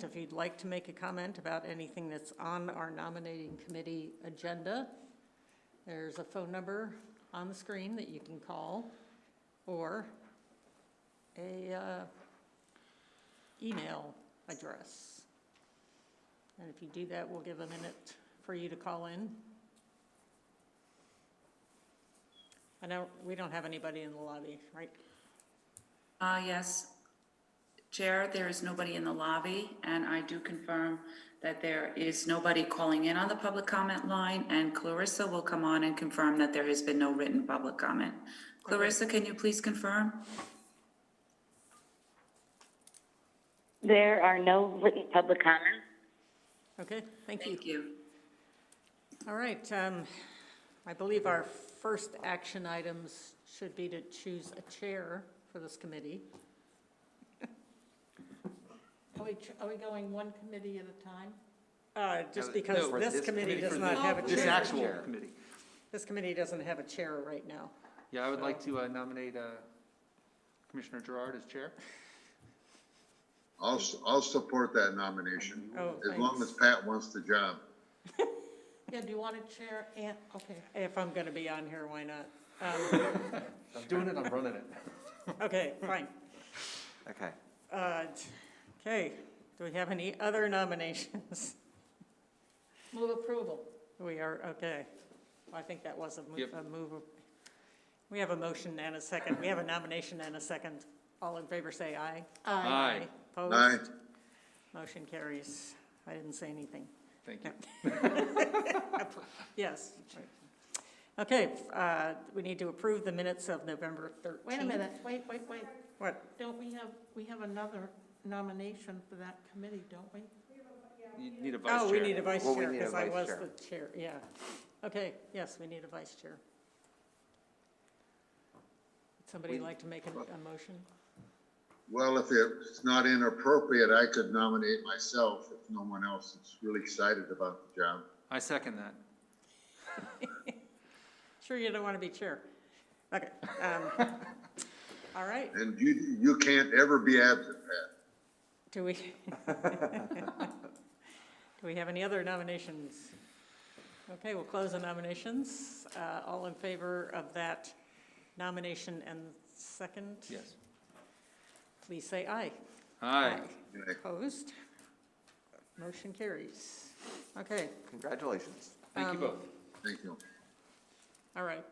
comment, if you'd like to make a comment about anything that's on our nominating committee agenda, there's a phone number on the screen that you can call, or a email address. And if you do that, we'll give a minute for you to call in. I know we don't have anybody in the lobby, right? Yes, Chair, there is nobody in the lobby, and I do confirm that there is nobody calling in on the public comment line, and Clarissa will come on and confirm that there has been no written public comment. Clarissa, can you please confirm? There are no written public comments. Okay, thank you. Thank you. All right, I believe our first action items should be to choose a chair for this committee. Are we going one committee at a time? Just because No, this committee does not have a chair. This actual committee. This committee doesn't have a chair right now. Yeah, I would like to nominate Commissioner Gerard as chair. I'll support that nomination, Oh, as long as Pat wants the job. Yeah, do you want a chair? And, okay, if I'm gonna be on here, why not? I'm doing it, I'm running it. Okay, fine. Okay. Okay, do we have any other nominations? Move approval. We are, okay. I think that was a move. Yep. We have a motion and a second. We have a nomination and a second. All in favor say aye. Aye. Opposed? Aye. Motion carries. I didn't say anything. Thank you. Yes. Okay, we need to approve the minutes of November 13th. Wait a minute, wait. What? Don't we have another nomination for that committee, don't we? You need a vice chair. Oh, we need a vice Well, we chair need a because I vice was chair. the chair, yeah. Okay, yes, we need a vice chair. Would somebody like to make a motion? Well, if it's not inappropriate, I could nominate myself if no one else is really excited about the job. I second that. Sure you don't want to be chair? Okay. All right, And you can't ever be absent, Pat. do we? Do we have any other nominations? Okay, we'll close the nominations. All in favor of that nomination and second? Yes. Please say aye. Aye. Opposed? Motion carries. Okay, Congratulations. Thank you both. Thank you. all right.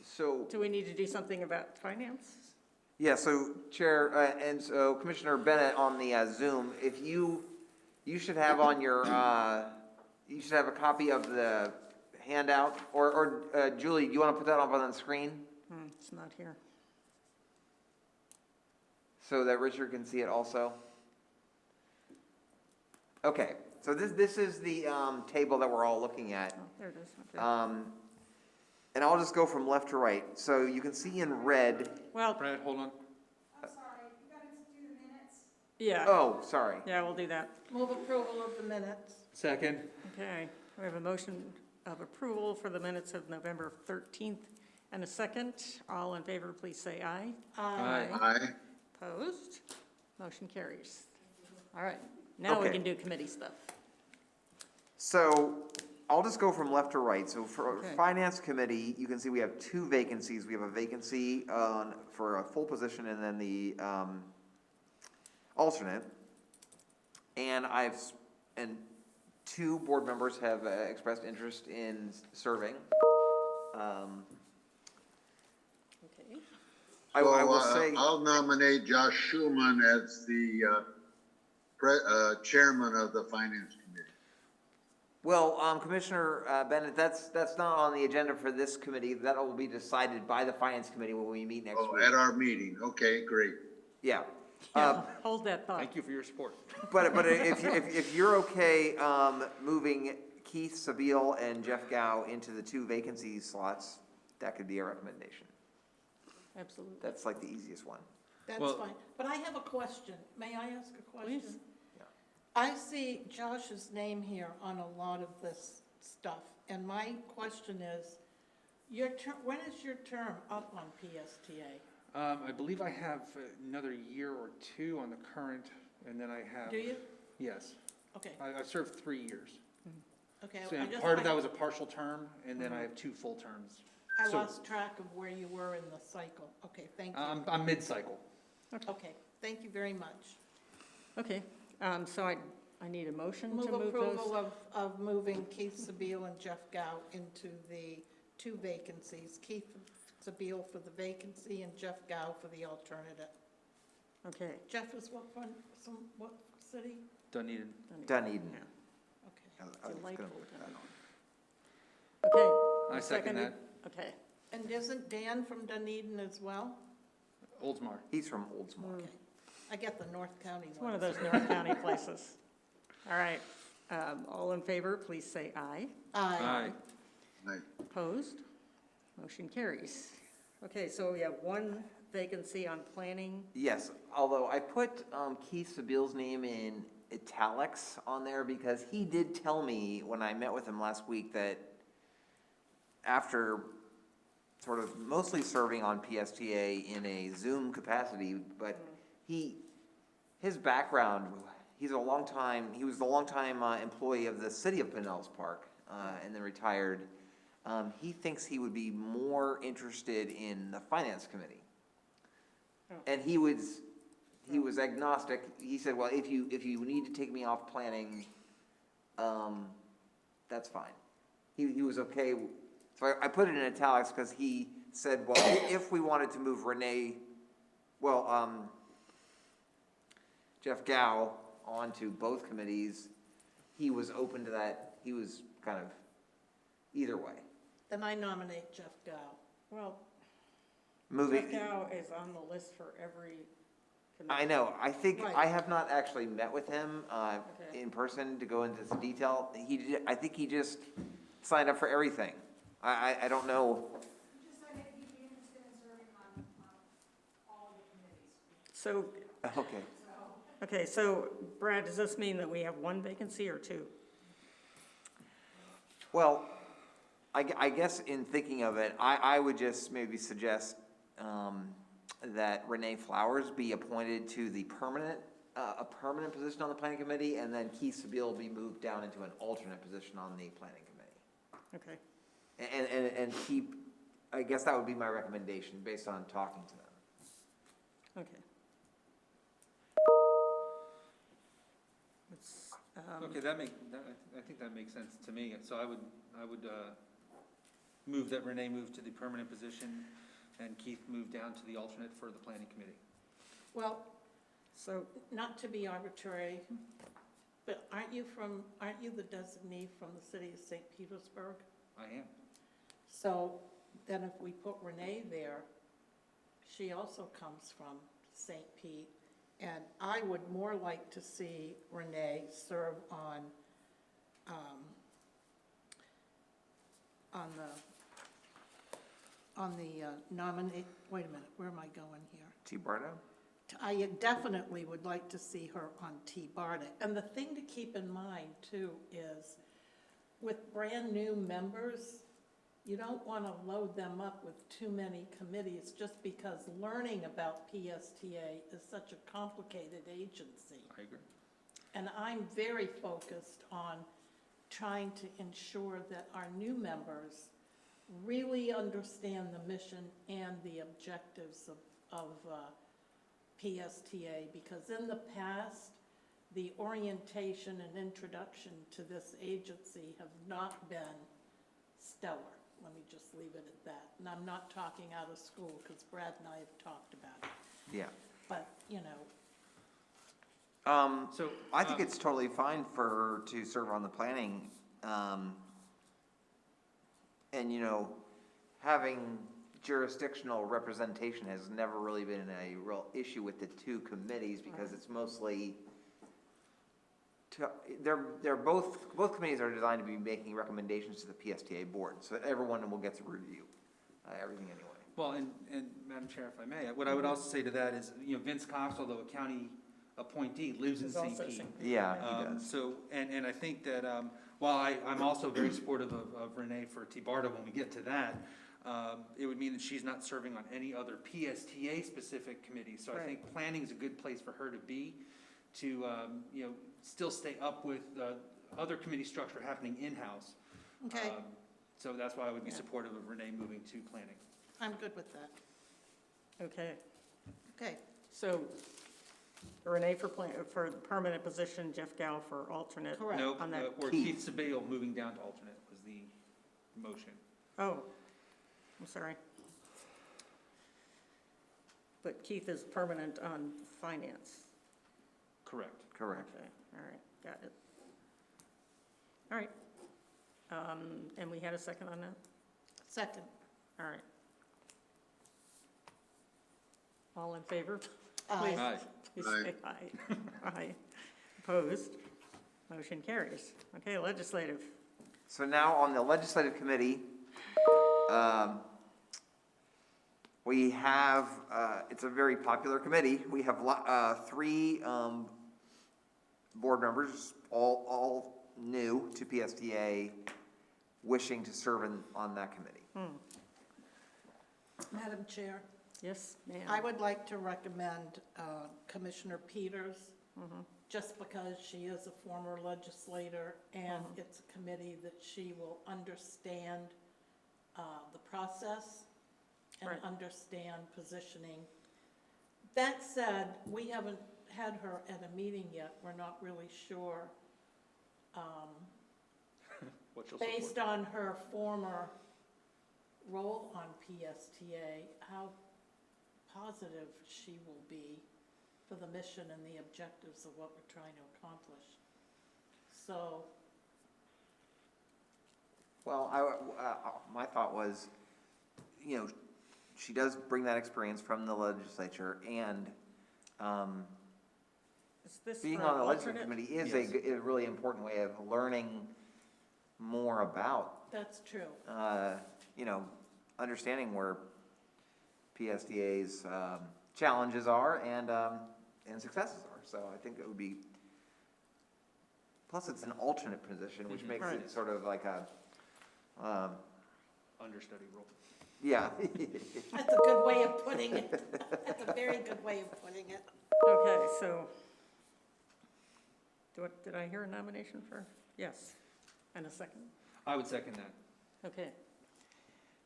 So, Do we need to do something about finance? yeah, so Chair, and so Commissioner Bennett on the Zoom, if you should have on your, you should have a copy of the handout, or Julie, do you want to put that up on the screen It's not here. so that Richard can see it also? Okay, so this is the table that we're all looking at. Oh, there it is. Okay. And I'll just go from left to right. So you can see in red, Well, Brad, hold on. I'm sorry, you gotta do the minutes. yeah, oh, sorry. yeah, we'll do that. Move approval of the minutes. Second. Okay, we have a motion of approval for the minutes of November 13th and a second. All in favor, please say aye. Aye. Aye. Opposed? Motion carries. All right, now we Okay. can do committee stuff. So I'll just go from left to right. So for Okay. Finance Committee, you can see we have two vacancies. We have a vacancy for a full position and then the alternate. And and two board members have expressed interest in serving. Okay, I will So, say, I'll nominate Josh Schuman as the chairman of the Finance Committee. well, Commissioner Bennett, that's not on the agenda for this committee. That will be decided by the Finance Committee when we meet next Oh, week. at our meeting. Okay, great. Yeah. yeah, hold that thought. Thank you for your support. But if you're okay moving Keith Sabile and Jeff Gow into the two vacancy slots, that could be a recommendation. Absolutely. That's like the easiest one. That's Well- fine. But I have a question. May I ask a question? Please. Yeah. I see Josh's name here on a lot of this stuff, and my question is, when is your term up on PSTA? I believe I have another year or two on the current and then I have. Do you? Yes. Okay, I've served 3 years. okay. So I just- part of that was a partial term, and then I have 2 full terms. I so- lost track of where you were in the cycle. Okay, thank you. I'm mid-cycle. Okay, thank you very much. Okay, so I need a motion to Move move approval those. of moving Keith Sabile and Jeff Gow into the 2 vacancies. Keith Sabile for the vacancy and Jeff Gow for the alternative. Okay. Jeff is what what city? Dunedin. Dunedin. Yeah. Okay. I was gonna Delightful. put that on. Okay. I you second seconded? that. Okay. And isn't Dan from Dunedin as well? Oldsmar. He's from Oldsmar. Okay. I get the North County It's one of ones. those North County places. All right. All in favor, please say aye. Aye. Aye. Opposed? Motion carries. Okay, so we have 1 vacancy on planning. Yes, although I put Keith Sabile's name in italics on there because he did tell me when I met with him last week that after sort of mostly serving on PSTA in a Zoom capacity, but his background, he was the longtime employee of the city of Pinellas Park, and then retired. He thinks he would be more interested in the finance committee. Oh. And he was agnostic. He said, well, if you need to take me off planning, that's fine. He was okay. So I put it in italics because he said, well, if we wanted to move Jeff Gow onto both committees, he was open to that. He was kind of either way. Then I nominate Jeff Gow. Well, Moving. Jeff Gow is on the list for every committee. I know. I think Right. I have not actually met with him Okay. in person to go into the detail. I think he just signed up for everything. I don't know. He just said that he'd be interested in serving on all the committees. So, Okay. okay, so Brad, does this mean that we have 1 vacancy or 2? Well, I guess in thinking of it, I would just maybe suggest that Renee Flowers be appointed to the a permanent position on the planning committee, and then Keith Sabile be moved down into an alternate position on the planning committee. Okay. And keep, I guess that would be my recommendation based on talking to them. Okay. Let's, Okay, I think that makes sense to me. So I would move that Renee move to the permanent position and Keith move down to the alternate for the planning committee. Well, So, not to be arbitrary, but aren't you the designee from the city of St. Petersburg? I am. So then if we put Renee there, she also comes from St. Pete. And I would more like to see Renee serve on the nominate, wait a minute, where am I going here? T. Bardo? I definitely would like to see her on T. Bardick. And the thing to keep in mind too is with brand-new members, you don't want to load them up with too many committees just because learning about PSTA is such a complicated agency. I agree. And I'm very focused on trying to ensure that our new members really understand the mission and the objectives of PSTA, because in the past, the orientation and introduction to this agency have not been stellar. Let me just leave it at that. And I'm not talking out of school, because Brad and I have talked about it. Yeah. But, you know, So. I think it's totally fine for her to serve on the planning. And, having jurisdictional representation has never really been a real issue with the 2 committees because it's mostly, both committees are designed to be making recommendations to the PSTA board, so that everyone will get to review everything anyway. Well, and Madam Chair, if I may, what I would also say to that is, Vince Cox, although a county appointee, lives in Is St. also Pete. St. Pete. Yeah, he does. So, and I think that, while I'm also very supportive of Renee for T. Barda when we get to that, it would mean that she's not serving on any other PSTA-specific committees. So I Right. think planning is a good place for her to be. to, still stay up with other committee structure happening in-house. Okay, So that's why I would be Yeah. supportive of Renee moving to planning. I'm good with that. Okay, Okay, so Renee for the permanent position, Jeff Gow for alternate. correct. Nope, On that- or Keith Sabale moving down to alternate was the motion. Oh, I'm sorry. But Keith is permanent on finance. Correct. Correct. Okay, all right, got it. All right. And we had a second on that? Second. All right. All in favor? Aye. Please- Aye. Please say aye. Aye. Opposed? Motion carries. Okay, legislative. So now on the legislative committee, we have, it's a very popular committee. We have three board members, all new to PSTA, wishing to serve on that committee. Madam Chair, Yes, ma'am. I would like to recommend Commissioner Peters, just because she is a former legislator, and it's a committee that she will understand the process and Right. understand positioning. That said, we haven't had her at a meeting yet. We're not really sure. What you'll Based support. on her former role on PSTA, how positive she will be for the mission and the objectives of what we're trying to accomplish. So, Well, my thought was, she does bring that experience from the legislature, and Is this being for on the legislative alternate? committee is Yes. a really important way of learning more about, that's true. understanding where PSDA's challenges are and successes are. So I think it would be, plus it's an alternate position, which makes Right. it sort of like a, Understudy role. yeah. That's a good way of putting it. That's a very good way of putting it. Okay, so, did I hear a nomination for, yes, and a second? I would second that. Okay.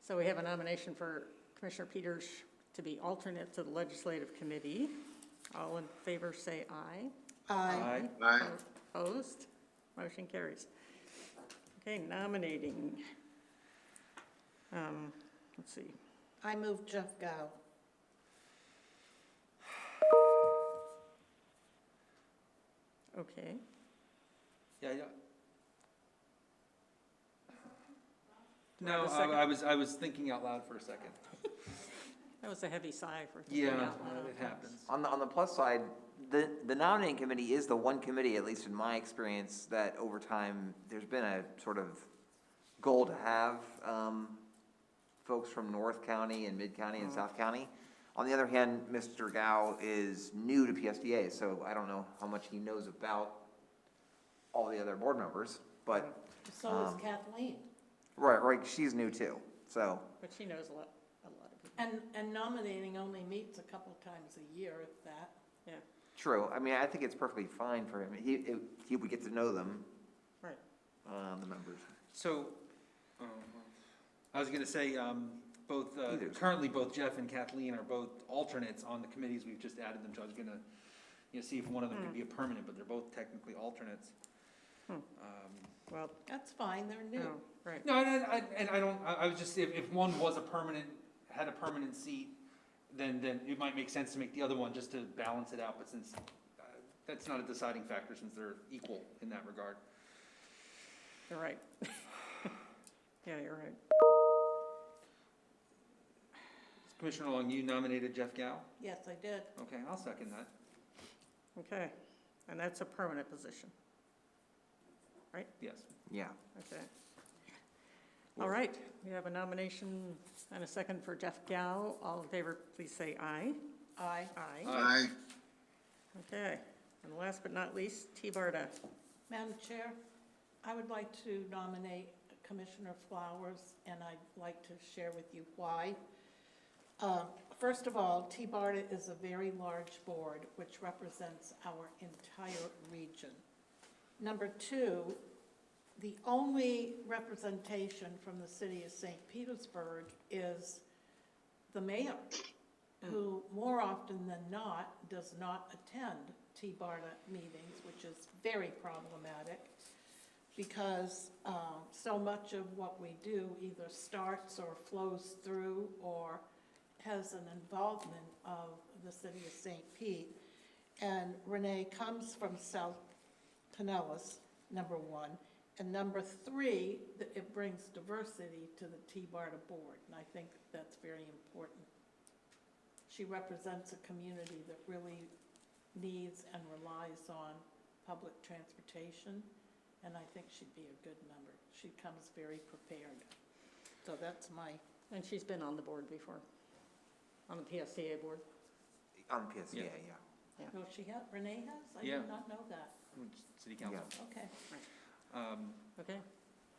So we have a nomination for Commissioner Peters to be alternate to the legislative committee. All in favor say aye. Aye. Aye. Opposed? Motion carries. Okay, nominating. Let's see. I move Jeff Gow. Okay, Yeah. Do I have No, a second? I was thinking out loud for a second. that was a heavy sigh for thinking Yeah, out loud. it happens. On the plus side, the nominating committee is the one committee, at least in my experience, that over time, there's been a sort of goal to have folks from North County and Mid County and South County. On the other hand, Mr. Gow is new to PSDA, so I don't know how much he knows about all the other board members, but, So is Kathleen. right, she's new too, so. But she knows a lot of people. And nominating only meets a couple times a year, if that. Yeah, True, I mean, I think it's perfectly fine for him, he would get to know them, right. the members. So, I was gonna say, Either. currently both Jeff and Kathleen are both alternates on the committees, we've just added them, so I was gonna, see if one of them could be a permanent, but they're both technically alternates. Well, That's fine, they're new. no, right. No, I was just, if one was had a permanent seat, then it might make sense to make the other one just to balance it out, but since, that's not a deciding factor since they're equal in that regard. You're right. Yeah, you're right. Commissioner Long, you nominated Jeff Gow? Yes, I did. Okay, I'll second that. Okay, and that's a permanent position. Yes. Yeah. Okay. All right, we have a nomination and a second for Jeff Gow. All in favor, please say aye. Aye. Aye. Aye. Okay, and last but not least, T. Barda. Madam Chair, I would like to nominate Commissioner Flowers, and I'd like to share with you why. First of all, T-BARTA is a very large board which represents our entire region. Number two, the only representation from the city of St. Petersburg is the mayor, who more often than not does not attend T-BARTA meetings, which is very problematic because so much of what we do either starts or flows through or has an involvement of the city of St. Pete. And Renee comes from South Pinellas, number one. And number three, that it brings diversity to the T-BARTA board, and I think that's very important. She represents a community that really needs and relies on public transportation, and I think she'd be a good member. She comes very prepared. So that's my, And she's been on the board before, on the PSCA board. On PSCA, Yeah. yeah. oh, she has, Renee has? I Yeah. did not know that. City council. Okay. Okay,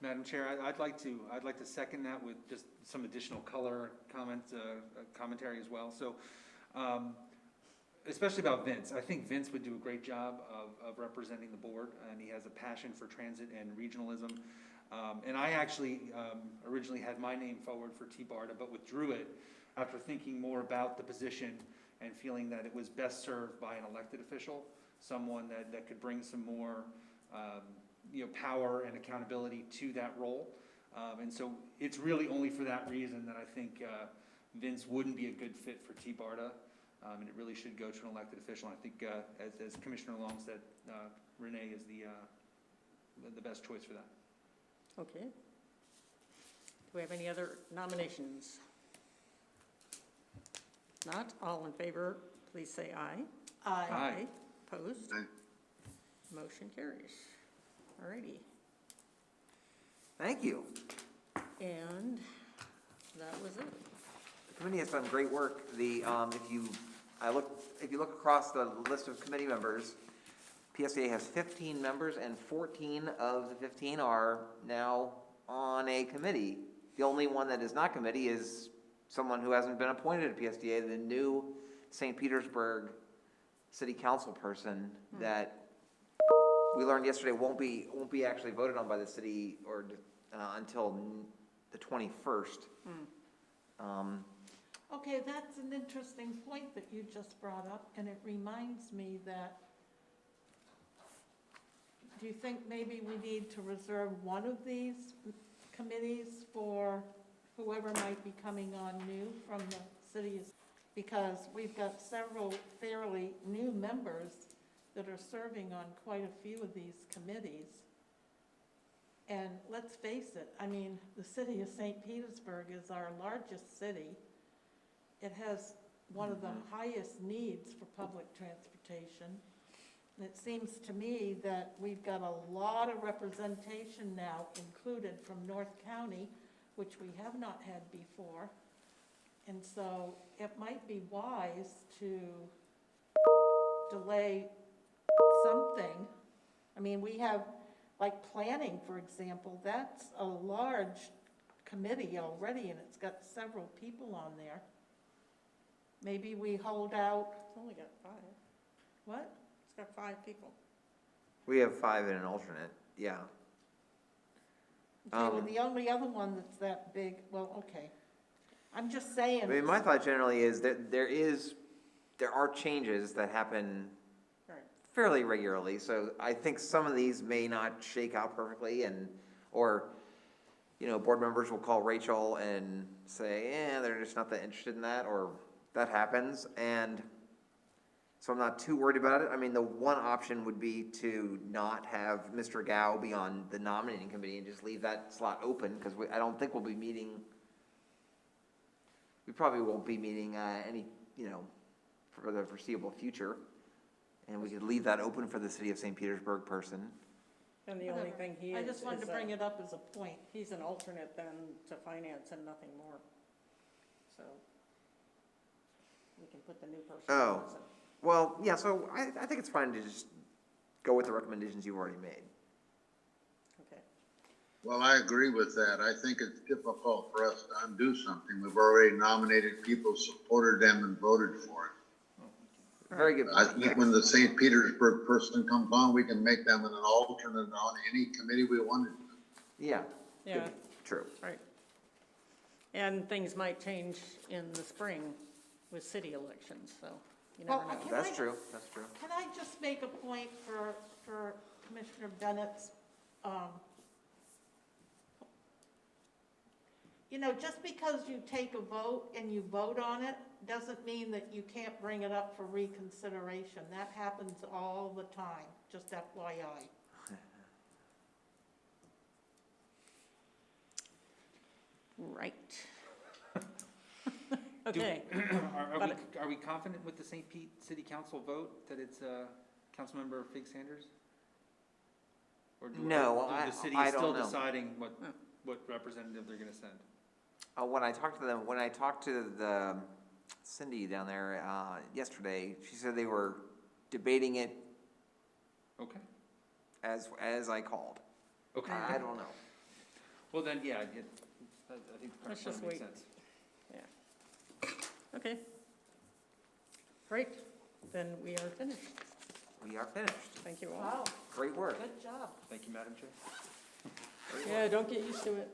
Madam Chair, I'd like to second that with just some additional color commentary as well. So, especially about Vince, I think Vince would do a great job of representing the board, and he has a passion for transit and regionalism. And I actually originally had my name forward for T-BARTA, but withdrew it after thinking more about the position and feeling that it was best served by an elected official, someone that could bring some more power and accountability to that role. And so it's really only for that reason that I think Vince wouldn't be a good fit for T-BARTA, and it really should go to an elected official. And I think, as Commissioner Long said, Renee is the best choice for that. okay. Do we have any other nominations? Not, all in favor, please say aye. Aye. Opposed? Aye. Motion carries. All righty. Thank you. And that was it. The committee has done great work. If you look across the list of committee members, PSA has 15 members, and 14 of the 15 are now on a committee. The only one that is not committee is someone who hasn't been appointed to PSDA, the new St. Petersburg City Council person that we learned yesterday won't be actually voted on by the city or until the 21st. Okay, that's an interesting point that you just brought up, and it reminds me that, do you think maybe we need to reserve one of these committees for whoever might be coming on new from the city? Because we've got several fairly new members that are serving on quite a few of these committees. And let's face it, I mean, the city of St. Petersburg is our largest city. It has one of the highest needs for public transportation. And it seems to me that we've got a lot of representation now included from North County, which we have not had before. And so it might be wise to delay something. I mean, we have, like planning, for example, that's a large committee already, and it's got several people on there. Maybe we hold out, It's only got 5. what? It's got 5 people. We have 5 and an alternate, yeah. Okay, well, the only other one that's that big, well, okay. I'm just saying. I mean, my thought generally is that there are changes that happen Right. fairly regularly, so I think some of these may not shake out perfectly, or board members will call Rachel and say, they're just not that interested in that, or that happens, and so I'm not too worried about it. I mean, the one option would be to not have Mr. Gao be on the nominating committee and just leave that slot open, because I don't think we'll be meeting, we probably won't be meeting any, for the foreseeable future. And we could leave that open for the city of St. Petersburg person. And the only thing he is. I just wanted to bring it up as a point. He's an alternate then to finance and nothing more. So we can put the new person. Oh. as a- Well, yeah, so I think it's fine to just go with the recommendations you've already made. Okay. Well, I agree with that. I think it's difficult for us to undo something. We've already nominated people, supported them, and voted for it. Very good I point, think yes. when the St. Petersburg person comes on, we can make them an alternate on any committee we wanted. Yeah, Yeah, true. right. And things might change in the spring with city elections, so you never Well, know. Can That's I- true, that's true. Can I just make a point for Commissioner Bennett's, you know, just because you take a vote and you vote on it, doesn't mean that you can't bring it up for reconsideration. That happens all the time, just FYI. Right. Okay, Are we confident with the St. Pete City Council vote that it's, Councilmember Fig Sanders? Or do No, the city I is still don't know. deciding what representative they're gonna send? When I talked to the Cindy down there, yesterday, she said they were debating it Okay, as I called. okay. I don't know. Well, then, yeah, I think the Let's current just plan makes wait. sense. okay. Great, then we are finished. We are finished. Thank you all. Wow, Great work. good job. Thank you, Madam Chair. Yeah, don't get used to it.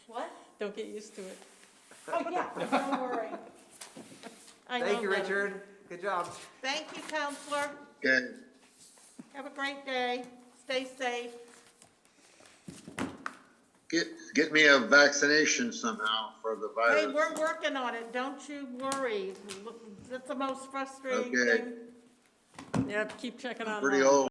What? Don't get used to it. Oh, yeah, don't worry. I know Thank you, that. Richard. Good job. Thank you, Counselor. Okay, Have a great day. Stay safe. get me a vaccination somehow for the Hey, virus. we're working on it. Don't you worry. That's the most frustrating Okay. thing. Yeah, keep checking online. Pretty old.